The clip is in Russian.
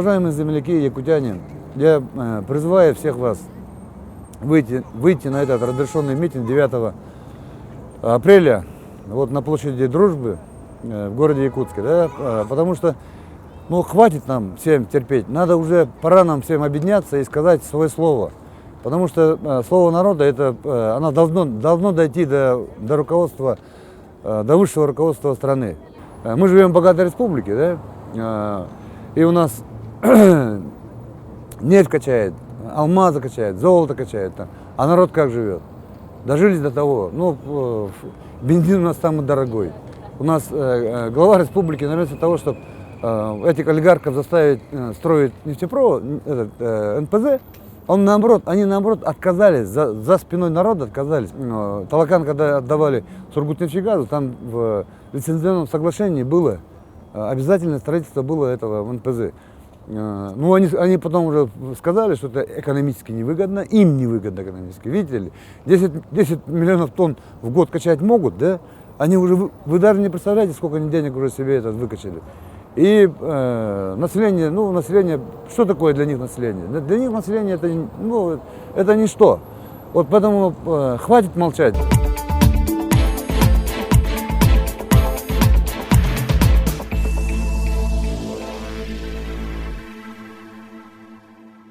Уважаемые земляки, якутяне, я призываю всех вас выйти на этот разрешенный митинг 9 апреля вот на площади Дружбы в городе Якутске, да, потому что хватит нам всем терпеть, пора нам всем объединяться и сказать свое слово, потому что слово народа, оно должно дойти до руководства, до высшего руководства страны. Мы живем в богатой республике, да, и у нас нефть качает, алмазы качает, золото качает, а народ как живет? Дожились до того, бензин у нас самый дорогой. У нас глава республики намерен того, чтобы этих олигархов заставить строить нефтепровод, НПЗ, они наоборот отказались, за спиной народа отказались. Талакан, когда отдавали Сургутнефтегазу, там в лицензионном соглашении было обязательное строительство было этого НПЗ. Они потом уже сказали, что это экономически невыгодно, им невыгодно экономически. Видите ли, 10 миллионов тонн в год качать могут, да? Вы даже не представляете, сколько они денег уже себе выкачали. И население, что такое для них население? Для них население это ничто. Вот поэтому хватит молчать.